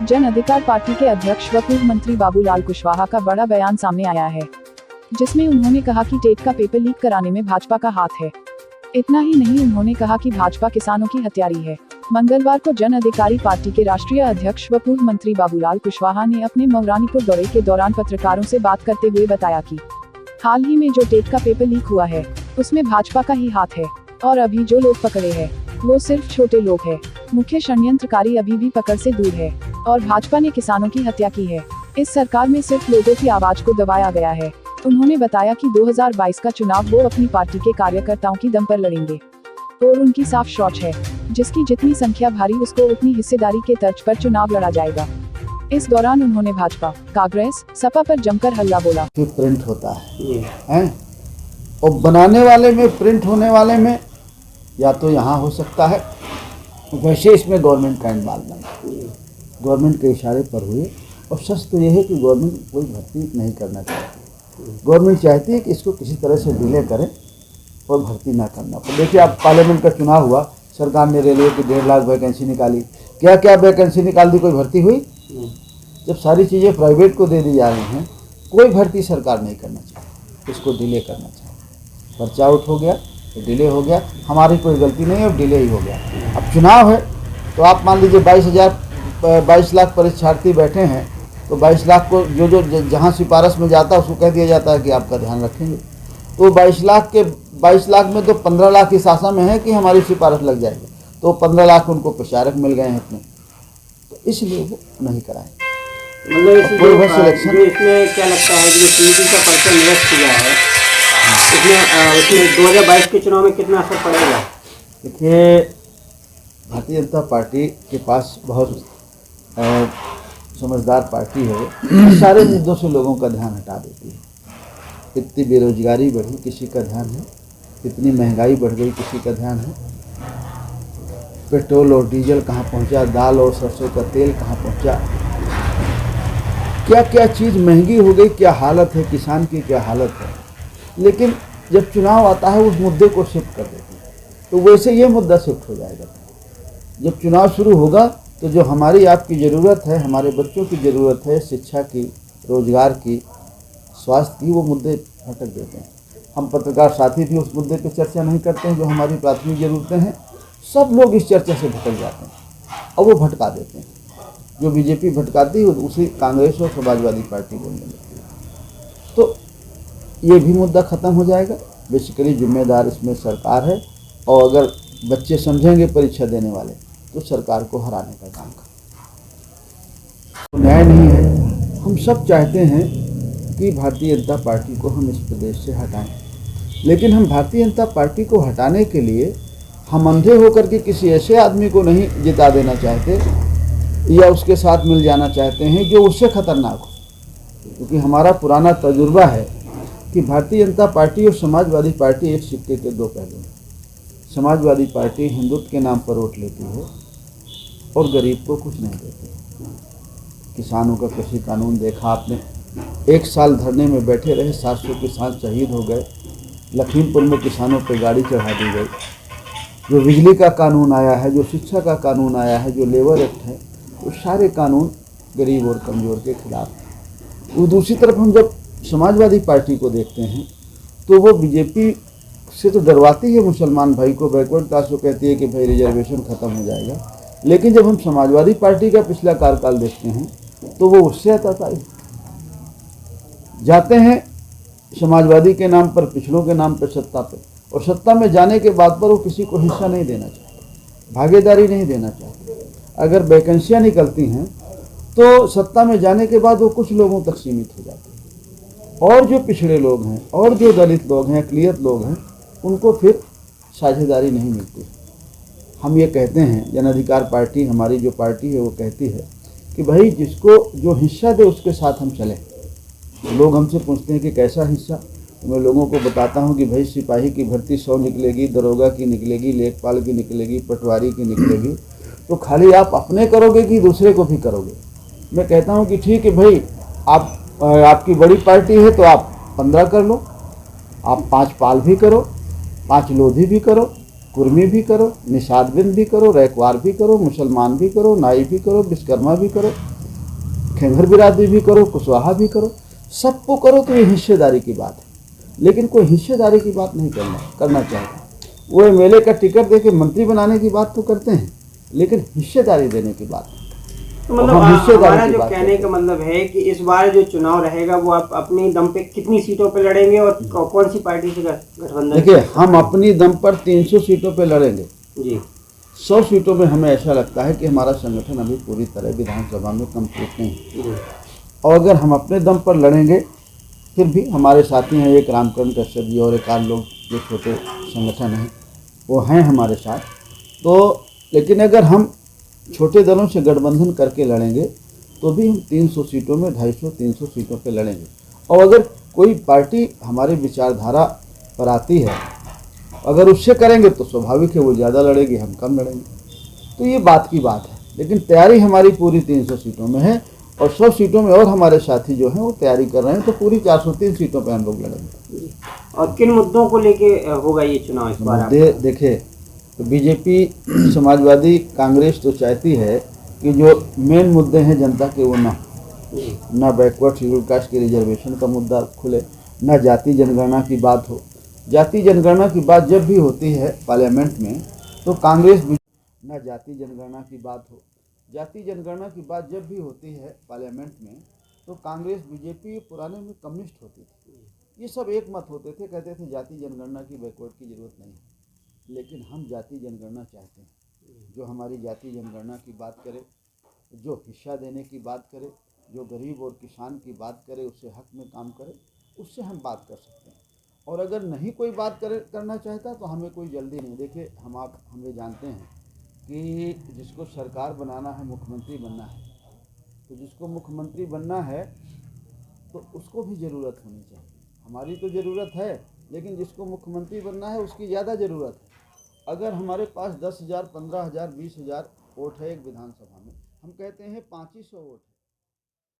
जन अधिकार पार्टी के अध्यक्ष व पूर्व मंत्री बाबूलाल कुशवाहा का बड़ा बयान सामने आया है, जिसमें उन्होंने कहा कि टेट का पेपर लीक कराने में भाजपा का हाथ है। इतना ही नहीं, उन्होंने कहा कि भाजपा किसानों की हत्यारी है। मंगलवार को जन अधिकारी पार्टी के राष्ट्रीय अध्यक्ष व पूर्व मंत्री बाबूलाल कुशवाहा ने अपने मौरानीपुर दौरे के दौरान पत्रकारों से बात करते हुए बताया कि हाल ही में जो टेट का पेपर लीक हुआ है उसमें भाजपा का ही हाथ है और अभी जो लोग पकड़े हैं वो सिर्फ छोटे लोग हैं। मुख्य षड्यंत्रकारी अभी भी पकड़ से दूर है और भाजपा ने किसानों की हत्या की है। इस सरकार में सिर्फ लोगों की आवाज को दबाया गया है। उन्होंने बताया कि 2022 का चुनाव वो अपनी पार्टी के कार्यकर्ताओं की दम पर लड़ेंगे और उनकी साफ सोच है, जिसकी जितनी संख्या भारी उसको उतनी हिस्सेदारी के तर्ज पर चुनाव लड़ा जाएगा। इस दौरान उन्होंने भाजपा, कांग्रेस, सपा पर जमकर हल्ला बोला। प्रिंट होता है और बनाने वाले में, प्रिंट होने वाले में या तो यहाँ हो सकता है, वैसे इसमें गवर्नमेंट का इन्वॉल्वमेंट, गवर्नमेंट के इशारे पर हुए। और सच तो यह है कि गवर्नमेंट कोई भर्ती नहीं करना चाहती। गवर्नमेंट चाहती है कि इसको किसी तरह से डिले करें और भर्ती ना करना। तो देखिए, अब पार्लियामेंट का चुनाव हुआ, सरकार ने रेलवे की 1.5 लाख वैकेंसी निकाली। क्या क्या वैकेंसी निकाल दी, कोई भर्ती हुई? जब सारी चीज़ें प्राइवेट को दे दी जा रही हैं, कोई भर्ती सरकार नहीं करना चाहती, इसको डिले करना चाहती। पर्चा आउट हो गया तो डिले हो गया, हमारी कोई गलती नहीं है, डिले ही हो गया। अब चुनाव है तो आप मान लीजिए 22 लाख परीक्षार्थी बैठे हैं, तो 22 लाख को जो जहाँ सिफारिश में जाता है उसको कह दिया जाता है कि आपका ध्यान रखेंगे। तो 22 लाख में तो 15 लाख इस आशा में है कि हमारी सिफारिश लग जाएगी, तो 15 लाख उनको प्रचारक मिल गए हैं इतने, तो इसलिए वो नहीं कराएं। मतलब इसमें क्या लगता है कि सीईटी का पर्चा निरस्त किया है, इसमें 2022 के चुनाव में कितना असर पड़ेगा? देखिए, भारतीय जनता पार्टी के पास बहुत समझदार पार्टी है, सारे मुद्दों से लोगों का ध्यान हटा देती है। इतनी बेरोजगारी बढ़ी, किसी का ध्यान है? इतनी महंगाई बढ़ गई, किसी का ध्यान है? पेट्रोल और डीजल कहाँ पहुँचा, दाल और सरसों का तेल कहाँ पहुँचा, क्या क्या चीज़ महंगी हो गई, क्या हालत है किसान की, क्या हालत है। लेकिन जब चुनाव आता है उस मुद्दे को शिफ्ट कर देते हैं, तो वैसे ये मुद्दा शिफ्ट हो जाएगा। जब चुनाव शुरू होगा तो जो हमारी आपकी ज़रूरत है, हमारे बच्चों की ज़रूरत है, शिक्षा की, रोजगार की, स्वास्थ्य की, वो मुद्दे भटक देते हैं। हम पत्रकार साथी भी उस मुद्दे पर चर्चा नहीं करते हैं, जो हमारी प्राथमिक ज़रूरतें हैं। सब लोग इस चर्चा से भटक जाते हैं और वो भटका देते हैं। जो बीजेपी भटकाती है उसी कांग्रेस और समाजवादी पार्टी बोलने लगती है। तो ये भी मुद्दा ख़त्म हो जाएगा। बेसिकली जिम्मेदार इसमें सरकार है, और अगर बच्चे समझेंगे परीक्षा देने वाले तो सरकार को हराने का काम कर। न्याय नहीं है। हम सब चाहते हैं कि भारतीय जनता पार्टी को हम इस प्रदेश से हटाएं, लेकिन हम भारतीय जनता पार्टी को हटाने के लिए हम अंधे होकर के किसी ऐसे आदमी को नहीं जिता देना चाहते या उसके साथ मिल जाना चाहते हैं जो उससे खतरनाक हो। क्योंकि हमारा पुराना तजुर्बा है कि भारतीय जनता पार्टी और समाजवादी पार्टी एक सिक्के के दो पहलू हैं। समाजवादी पार्टी हिंदुत्व के नाम पर वोट लेती है और गरीब को कुछ नहीं देती। किसानों का कृषि कानून देखा आपने, 1 साल धरने में बैठे रहे, 700 किसान शहीद हो गए। लखीमपुर में किसानों पर गाड़ी चढ़ा दी गई। जो बिजली का कानून आया है, जो शिक्षा का कानून आया है, जो लेबर एक्ट है, वो सारे कानून गरीब और कमज़ोर के खिलाफ है। वो दूसरी तरफ हम जब समाजवादी पार्टी को देखते हैं तो वो बीजेपी से तो डरवाती है मुसलमान भाई को, बैकवर्ड कास्ट को कहती है कि भाई रिजर्वेशन ख़त्म हो जाएगा। लेकिन जब हम समाजवादी पार्टी का पिछला कार्यकाल देखते हैं तो वो उससे हताशाई जाते हैं समाजवादी के नाम पर, पिछड़ों के नाम पर सत्ता पे, और सत्ता में जाने के बाद पर वो किसी को हिस्सा नहीं देना चाहते, भागीदारी नहीं देना चाहते। अगर वैकेंसियाँ निकलती हैं तो सत्ता में जाने के बाद वो कुछ लोगों तक सीमित हो जाती है, और जो पिछड़े लोग हैं और जो दलित लोग हैं, अक़लियत लोग हैं, उनको फिर साझेदारी नहीं मिलती। हम ये कहते हैं, जन अधिकार पार्टी हमारी जो पार्टी है वो कहती है कि भाई जिसको जो हिस्सा दे उसके साथ हम चलें। लोग हमसे पूछते हैं कि कैसा हिस्सा, तो मैं लोगों को बताता हूँ कि भाई सिपाही की भर्ती 100 निकलेगी, दरोगा की निकलेगी, लेखपाल की निकलेगी, पटवारी की निकलेगी, तो खाली आप अपने करोगे कि दूसरे को भी करोगे? मैं कहता हूँ कि ठीक है भाई, आपकी बड़ी पार्टी है तो आप 15 कर लो, आप 5 पाल भी करो, 5 लोधी भी करो, कुर्मी भी करो, निषादबिंद भी करो, रैकवार भी करो, मुसलमान भी करो, नाई भी करो, विश्वकर्मा भी करो, खेंगर बिरादरी भी करो, कुशवाहा भी करो, सबको करो, तो ये हिस्सेदारी की बात है। लेकिन कोई हिस्सेदारी की बात नहीं करना चाहता। वो एमएलए का टिकट देके मंत्री बनाने की बात तो करते हैं, लेकिन हिस्सेदारी देने की बात नहीं। तो मतलब हमारा जो कहने का मतलब है कि इस बार जो चुनाव रहेगा वो आप अपनी दम पे कितनी सीटों पे लड़ेंगे और कौन सी पार्टी से गठबंधन? देखिए, हम अपनी दम पर 300 सीटों पे लड़ेंगे जी। 100 सीटों में हमें ऐसा लगता है कि हमारा संगठन अभी पूरी तरह विधानसभा में कंप्लीट नहीं है। और अगर हम अपने दम पर लड़ेंगे, फिर भी हमारे साथी हैं एक रामकरण कश्यप जी और एक आध लोग जो छोटे संगठन हैं वो हैं हमारे साथ। तो लेकिन अगर हम छोटे दलों से गठबंधन करके लड़ेंगे तो भी हम 300 सीटों में 250-300 सीटों पे लड़ेंगे। और अगर कोई पार्टी हमारे विचारधारा पर आती है, अगर उससे करेंगे तो स्वाभाविक है वो ज़्यादा लड़ेगी, हम कम लड़ेंगे। तो ये बात की बात है, लेकिन तैयारी हमारी पूरी 300 सीटों में है और 100 सीटों में और हमारे साथी जो हैं वो तैयारी कर रहे हैं। तो पूरी 403 सीटों पे हम लोग लड़ेंगे। और किन मुद्दों को लेके होगा ये चुनाव इस बार? देखे तो बीजेपी, समाजवादी, कांग्रेस तो चाहती है कि जो मेन मुद्दे हैं जनता के वो ना बैकवर्ड शेड्यूल कास्ट के रिजर्वेशन का मुद्दा खुले, ना जाति जनगणना की बात हो। जाति जनगणना की बात जब भी होती है पार्लियामेंट में तो कांग्रेस, ना जाति जनगणना की बात हो, जाति जनगणना की बात जब भी होती है पार्लियामेंट में तो कांग्रेस, बीजेपी पुराने में कम्युनिस्ट होती थी, ये सब एक मत होते थे, कहते थे जाति जनगणना की, बैकवर्ड की जरूरत नहीं है। लेकिन हम जाति जनगणना चाहते हैं। जो हमारी जाति जनगणना की बात करे, जो हिस्सा देने की बात करे, जो गरीब और किसान की बात करे, उससे हक में काम करे, उससे हम बात कर सकते हैं। और अगर नहीं कोई बात करना चाहता तो हमें कोई जल्दी नहीं। देखिए, हम ये जानते हैं कि जिसको सरकार बनाना है, मुख्यमंत्री बनना है, तो जिसको मुख्यमंत्री बनना है तो उसको भी ज़रूरत होनी चाहिए। हमारी तो ज़रूरत है, लेकिन जिसको मुख्यमंत्री बनना है उसकी ज़्यादा ज़रूरत है। अगर हमारे पास 10,000, 15,000, 20,000 वोट है एक विधानसभा में, हम कहते हैं 2500 वोट है।